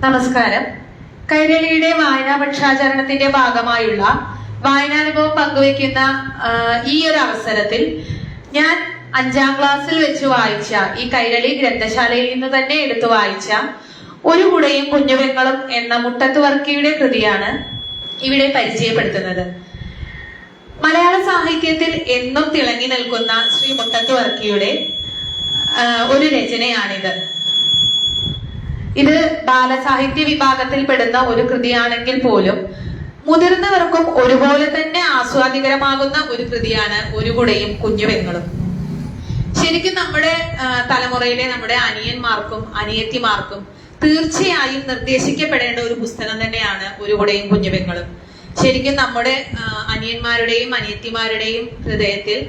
നമസ്കാരം. കൈരളിയുടെ വായനാ പക്ഷാചരണത്തിന്റെ ഭാഗമായുള്ള വായനാനുഭവം പങ്കുവയ്ക്കുന്ന ഈ ഒരു അവസരത്തിൽ ഞാൻ 5ാം ക്ലാസ്സിൽ വെച്ച് വായിച്ച ഈ കൈരളി ഗ്രന്ഥശാലയിൽ നിന്ന് തന്നെ എടുത്തു വായിച്ച ഒരു കുടയും കുഞ്ഞുപെങ്ങളും എന്ന മുട്ടത്ത് വർക്കിയുടെ കൃതിയാണ് ഇവിടെ പരിചയപ്പെടുത്തുന്നത്. മലയാള സാഹിത്യത്തിൽ എന്നും തിളങ്ങി നിൽക്കുന്ന ശ്രീ മുട്ടത്ത് വർക്കിയുടെ ഒരു രചനയാണിത്. ഇത് ബാലസാഹിത്യ വിഭാഗത്തിൽ പെടുന്ന ഒരു കൃതിയാണെങ്കിൽ പോലും മുതിർന്നവർക്കും ഒരുപോലെ തന്നെ ആസ്വാദികരമാകുന്ന ഒരു കൃതിയാണ് ഒരു കുടയും കുഞ്ഞുപെങ്ങളും. ശരിക്കും നമ്മുടെ തലമുറയിലെ നമ്മുടെ അനിയന്മാർക്കും അനിയത്തിമാർക്കും തീർച്ചയായും നിർദ്ദേശിക്കപ്പെടേണ്ട ഒരു പുസ്തകം തന്നെയാണ് ഒരു കുടയും കുഞ്ഞുപെങ്ങളും. ശരിക്കും നമ്മുടെ അനിയന്മാരുടെയും അനിയത്തിമാരുടെയും ഹൃദയത്തിൽ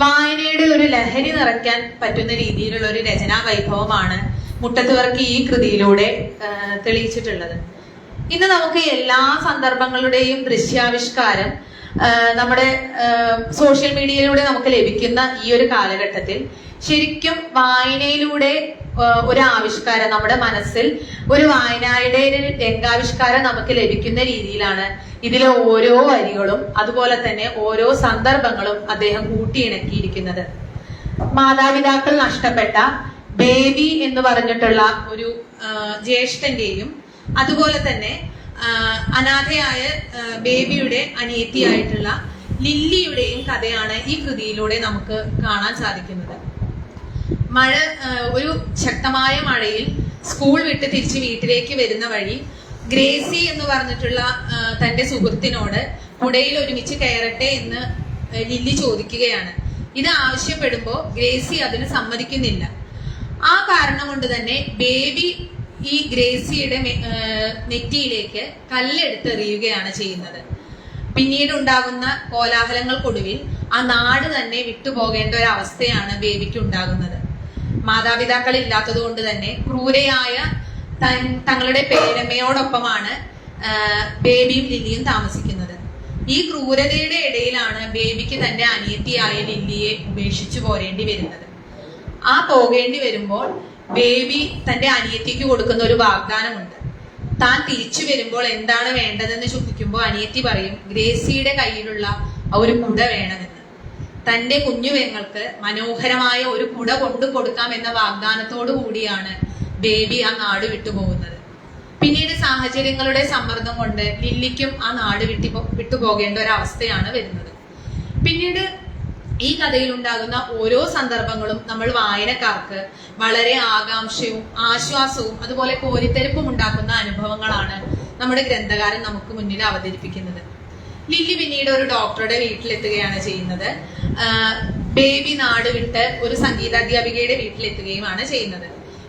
വായനയുടെ ഒരു ലഹരി നിറയ്ക്കാൻ പറ്റുന്ന രീതിയിലുള്ള ഒരു രചനാ വൈഭവമാണ് മുട്ടത്ത് വർക്കി ഈ കൃതിയിലൂടെ തെളിയിച്ചിട്ടുള്ളത്. ഇന്ന് നമുക്ക് എല്ലാ സന്ദർഭങ്ങളുടെയും ദൃശ്യാവിഷ്കാരം നമ്മുടെ സോഷ്യൽ മീഡിയയിലൂടെ നമുക്ക് ലഭിക്കുന്ന ഈ ഒരു കാലഘട്ടത്തിൽ ശരിക്കും വായനയിലൂടെ ഒരു ആവിഷ്കാരം നമ്മുടെ മനസ്സിൽ ഒരു വായനയുടെ രംഗാവിഷ്കാരം നമുക്ക് ലഭിക്കുന്ന രീതിയിലാണ് ഇതിലെ ഓരോ വരികളും അതുപോലെ തന്നെ ഓരോ സന്ദർഭങ്ങളും അദ്ദേഹം കൂട്ടിയിണക്കിയിരിക്കുന്നത്. മാതാപിതാക്കൾ നഷ്ടപ്പെട്ട ബേബി എന്ന് പറഞ്ഞിട്ടുള്ള ഒരു ജ്യേഷ്ഠന്റെയും അതുപോലെ തന്നെ അനാഥയായ ബേബിയുടെ അനിയത്തിയായിട്ടുള്ള ലില്ലിയുടെയും കഥയാണ് ഈ കൃതിയിലൂടെ നമുക്ക് കാണാൻ സാധിക്കുന്നത്. ഒരു ശക്തമായ മഴയിൽ സ്കൂൾ വിട്ട് തിരിച്ച് വീട്ടിലേക്ക് വരുന്ന വഴി ഗ്രേസി എന്ന് പറഞ്ഞിട്ടുള്ള തന്റെ സുഹൃത്തിനോട് കുടയിൽ ഒരുമിച്ച് കയറട്ടെ എന്ന് ലില്ലി ചോദിക്കുകയാണ്. ഇത് ആവശ്യപ്പെടുമ്പോൾ ഗ്രേസി അതിന് സമ്മതിക്കുന്നില്ല. ആ കാരണം കൊണ്ട് തന്നെ ബേബി ഈ ഗ്രേസിയുടെ നെറ്റിയിലേക്ക് കല്ലെടുത്തെറിയുകയാണ് ചെയ്യുന്നത്. പിന്നീട് ഉണ്ടാകുന്ന കോലാഹലങ്ങൾക്കൊടുവിൽ ആ നാട് തന്നെ വിട്ടുപോകേണ്ട ഒരു അവസ്ഥയാണ് ബേബിക്ക് ഉണ്ടാകുന്നത്. മാതാപിതാക്കൾ ഇല്ലാത്തത് കൊണ്ട് തന്നെ ക്രൂരയായ തങ്ങളുടെ പേരമ്മയോടൊപ്പമാണ് ബേബിയും ലില്ലിയും താമസിക്കുന്നത്. ഈ ക്രൂരതയുടെ ഇടയിലാണ് ബേബിക്ക് തന്റെ അനിയത്തിയായ ലില്ലിയെ ഉപേക്ഷിച്ചു പോരേണ്ടി വരുന്നത്. ആ പോകേണ്ടി വരുമ്പോൾ ബേബി തന്റെ അനിയത്തിക്ക് കൊടുക്കുന്ന ഒരു വാഗ്ദാനമുണ്ട്. താൻ തിരിച്ചു വരുമ്പോൾ എന്താണ് വേണ്ടതെന്ന് ചോദിക്കുമ്പോൾ അനിയത്തി പറയും ഗ്രേസിയുടെ കയ്യിലുള്ള ഒരു കുട വേണമെന്ന്. തന്റെ കുഞ്ഞുപെങ്ങൾക്ക് മനോഹരമായ ഒരു കുട കൊണ്ടു കൊടുക്കാം എന്ന വാഗ്ദാനത്തോടു കൂടിയാണ് ബേബി ആ നാട് വിട്ടുപോകുന്നത്. പിന്നീട് സാഹചര്യങ്ങളുടെ സമ്മർദ്ദം കൊണ്ട് ലില്ലിക്കും ആ നാട് വിട്ടുപോകേണ്ട ഒരു അവസ്ഥയാണ് വരുന്നത്. പിന്നീട് ഈ കഥയിൽ ഉണ്ടാകുന്ന ഓരോ സന്ദർഭങ്ങളും നമ്മൾ വായനക്കാർക്ക് വളരെ ആകാംക്ഷയും ആശ്വാസവും അതുപോലെ കോരിത്തെരിപ്പും ഉണ്ടാക്കുന്ന അനുഭവങ്ങളാണ് നമ്മുടെ ഗ്രന്ഥകാരൻ നമുക്ക് മുന്നിൽ അവതരിപ്പിക്കുന്നത്. ലില്ലി പിന്നീട് ഒരു ഡോക്ടറുടെ വീട്ടിലെത്തുകയാണ് ചെയ്യുന്നത്. ബേബി നാട് വിട്ട് ഒരു സംഗീതാധ്യാപികയുടെ വീട്ടിലെത്തുകയുമാണ് ചെയ്യുന്നത്.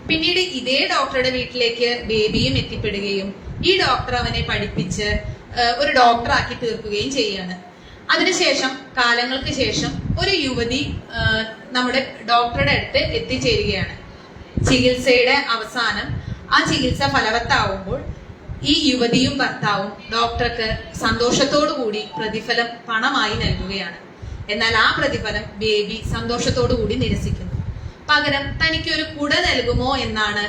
പിന്നീട് ഇതേ ഡോക്ടറുടെ വീട്ടിലേക്ക് ബേബിയും എത്തിപ്പെടുകയും ഈ ഡോക്ടർ അവനെ പഠിപ്പിച്ച് ഒരു ഡോക്ടറാക്കി തീർക്കുകയും ചെയ്യാണ്. അതിനുശേഷം കാലങ്ങൾക്ക് ശേഷം ഒരു യുവതി നമ്മുടെ ഡോക്ടറുടെ അടുത്ത് എത്തിച്ചേരുകയാണ്. ചികിത്സയുടെ അവസാനം ആ ചികിത്സ ഫലവത്താവുമ്പോൾ ഈ യുവതിയും ഭർത്താവും ഡോക്ടർക്ക് സന്തോഷത്തോടു കൂടി പ്രതിഫലം പണമായി നൽകുകയാണ്. എന്നാൽ ആ പ്രതിഫലം ബേബി സന്തോഷത്തോടു കൂടി നിരസിക്കുന്നു. പകരം തനിക്ക് ഒരു കുട നൽകുമോ എന്നാണ്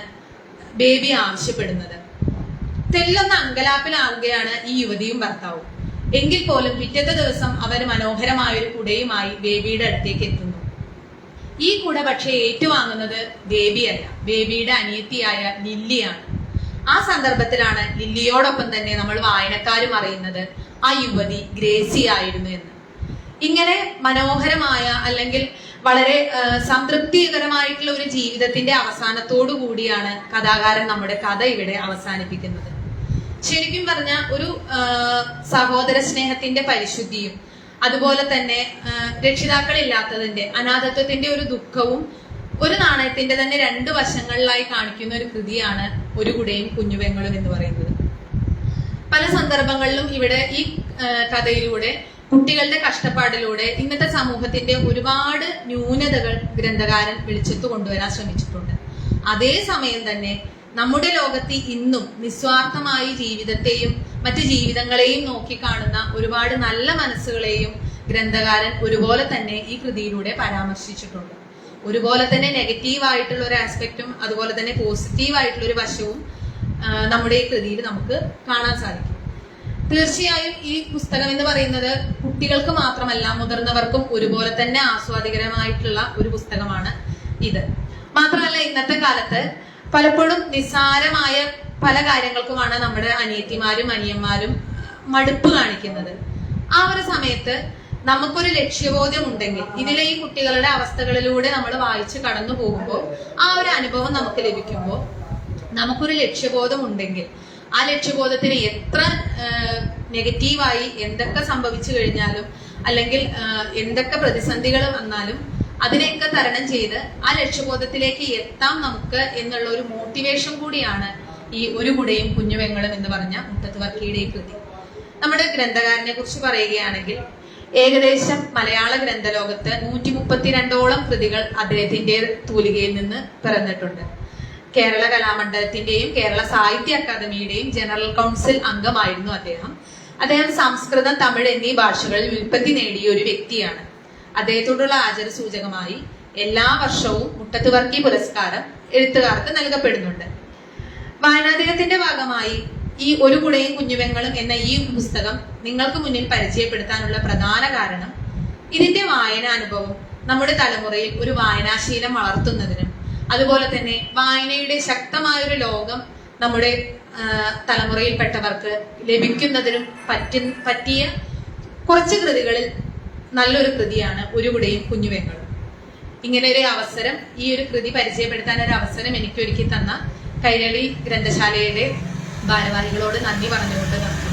ബേബി ആവശ്യപ്പെടുന്നത്. തെല്ലൊന്ന് അങ്കലാപ്പിലാവുകയാണ് ഈ യുവതിയും ഭർത്താവും. എങ്കിൽ പോലും പിറ്റത്തെ ദിവസം അവർ മനോഹരമായ ഒരു കുടയുമായി ബേബിയുടെ അടുത്തേക്ക് എത്തുന്നു. ഈ കുട പക്ഷെ ഏറ്റുവാങ്ങുന്നത് ബേബിയല്ല, ബേബിയുടെ അനിയത്തിയായ ലില്ലിയാണ്. ആ സന്ദർഭത്തിലാണ് ലില്ലിയോടൊപ്പം തന്നെ നമ്മൾ വായനക്കാരും അറിയുന്നത് ആ യുവതി ഗ്രേസി ആയിരുന്നു എന്ന്. ഇങ്ങനെ മനോഹരമായ അല്ലെങ്കിൽ വളരെ സംതൃപ്തികരമായിട്ടുള്ള ഒരു ജീവിതത്തിന്റെ അവസാനത്തോടു കൂടിയാണ് കഥാകാരൻ നമ്മുടെ കഥ ഇവിടെ അവസാനിപ്പിക്കുന്നത്. ശരിക്കും പറഞ്ഞ ഒരു സഹോദര സ്നേഹത്തിന്റെ പരിശുദ്ധിയും അതുപോലെ തന്നെ രക്ഷിതാക്കളില്ലാത്തതിന്റെ അനാഥത്വത്തിന്റെ ഒരു ദുഃഖവും ഒരു നാണയത്തിന്റെ തന്നെ 2 വശങ്ങളിലായി കാണിക്കുന്ന ഒരു കൃതിയാണ് ഒരു കുടയും കുഞ്ഞുപെങ്ങളും എന്ന് പറയുന്നത്. പല സന്ദർഭങ്ങളിലും ഇവിടെ ഈ കഥയിലൂടെ കുട്ടികളുടെ കഷ്ടപ്പാടിലൂടെ ഇന്നത്തെ സമൂഹത്തിന്റെ ഒരുപാട് ന്യൂനതകൾ ഗ്രന്ഥകാരൻ വെളിച്ചത്ത് കൊണ്ടുവരാൻ ശ്രമിച്ചിട്ടുണ്ട്. അതേസമയം തന്നെ നമ്മുടെ ലോകത്ത് ഇന്നും നിസ്വാർത്ഥമായി ജീവിതത്തെയും മറ്റു ജീവിതങ്ങളെയും നോക്കിക്കാണുന്ന ഒരുപാട് നല്ല മനസ്സുകളെയും ഗ്രന്ഥകാരൻ ഒരുപോലെ തന്നെ ഈ കൃതിയിലൂടെ പരാമർശിച്ചിട്ടുണ്ട്. ഒരുപോലെ തന്നെ നെഗറ്റീവ് ആയിട്ടുള്ള ഒരു ആസ്പെക്റ്റും അതുപോലെ തന്നെ പോസിറ്റീവ് ആയിട്ടുള്ള ഒരു വശവും നമ്മുടെ ഈ കൃതിയിൽ നമുക്ക് കാണാൻ സാധിക്കും. തീർച്ചയായും ഈ പുസ്തകം എന്ന് പറയുന്നത് കുട്ടികൾക്ക് മാത്രമല്ല മുതിർന്നവർക്കും ഒരുപോലെ തന്നെ ആസ്വാദികരമായിട്ടുള്ള ഒരു പുസ്തകമാണ് ഇത്. മാത്രമല്ല ഇന്നത്തെ കാലത്ത് പലപ്പോഴും നിസ്സാരമായ പല കാര്യങ്ങൾക്കുമാണ് നമ്മുടെ അനിയത്തിമാരും അനിയന്മാരും മടുപ്പ് കാണിക്കുന്നത്. ആ ഒരു സമയത്ത് നമുക്കൊരു ലക്ഷ്യബോധം ഉണ്ടെങ്കിൽ, ഇതിലെ ഈ കുട്ടികളുടെ അവസ്ഥകളിലൂടെ നമ്മൾ വായിച്ച് കടന്നു പോകുമ്പോൾ ആ ഒരു അനുഭവം നമുക്ക് ലഭിക്കുമ്പോൾ നമുക്കൊരു ലക്ഷ്യബോധം ഉണ്ടെങ്കിൽ ആ ലക്ഷ്യബോധത്തിന് എത്ര നെഗറ്റീവായി എന്തൊക്കെ സംഭവിച്ചു കഴിഞ്ഞാലും അല്ലെങ്കിൽ എന്തൊക്കെ പ്രതിസന്ധികൾ വന്നാലും അതിനെയൊക്കെ തരണം ചെയ്ത് ആ ലക്ഷ്യബോധത്തിലേക്ക് എത്താം നമുക്ക് എന്നുള്ള ഒരു മോട്ടിവേഷൻ കൂടിയാണ് ഈ ഒരു കുടയും കുഞ്ഞുവെങ്ങളും എന്ന് പറഞ്ഞ മുട്ടത്ത് വർക്കിയുടെ ഈ കൃതി. നമ്മുടെ ഗ്രന്ഥകാരനെ കുറിച്ച് പറയുകയാണെങ്കിൽ ഏകദേശം മലയാള ഗ്രന്ഥലോകത്ത് 132ഓളം കൃതികൾ അദ്ദേഹത്തിന്റെ തൂലികയിൽ നിന്ന് പിറന്നിട്ടുണ്ട്. കേരള കലാമണ്ഡലത്തിന്റെയും കേരള സാഹിത്യ അക്കാദമിയുടെയും ജനറൽ കൗൺസിൽ അംഗമായിരുന്നു അദ്ദേഹം. സംസ്കൃതം, തമിഴ് എന്നീ ഭാഷകളിൽ വ്യുൽപ്പത്തി നേടിയ ഒരു വ്യക്തിയാണ്. അദ്ദേഹത്തോടുള്ള ആദരസൂചകമായി എല്ലാ വർഷവും മുട്ടത്ത് വർക്കി പുരസ്കാരം എഴുത്തുകാർക്ക് നൽകപ്പെടുന്നുണ്ട്. വായനാദിനത്തിന്റെ ഭാഗമായി ഈ ഒരു കുടയും കുഞ്ഞുവെങ്ങളും എന്ന ഈ പുസ്തകം നിങ്ങൾക്ക് മുന്നിൽ പരിചയപ്പെടുത്താനുള്ള പ്രധാന കാരണം ഇതിന്റെ വായനാനുഭവം നമ്മുടെ തലമുറയിൽ ഒരു വായനാശീലം വളർത്തുന്നതിനും അതുപോലെ തന്നെ വായനയുടെ ശക്തമായൊരു ലോകം നമ്മുടെ തലമുറയിൽപ്പെട്ടവർക്ക് ലഭിക്കുന്നതിനും പറ്റിയ കുറച്ച് കൃതികളിൽ നല്ലൊരു കൃതിയാണ് ഒരു കുടയും കുഞ്ഞുവെങ്ങളും. ഇങ്ങനെ ഒരു അവസരം, ഈ ഒരു കൃതി പരിചയപ്പെടുത്താൻ ഒരു അവസരം എനിക്ക് ഒരുക്കി തന്ന കൈരളി ഗ്രന്ഥശാലയുടെ ഭാരവാഹികളോട് നന്ദി പറഞ്ഞുകൊണ്ട് നിർത്തുന്നു.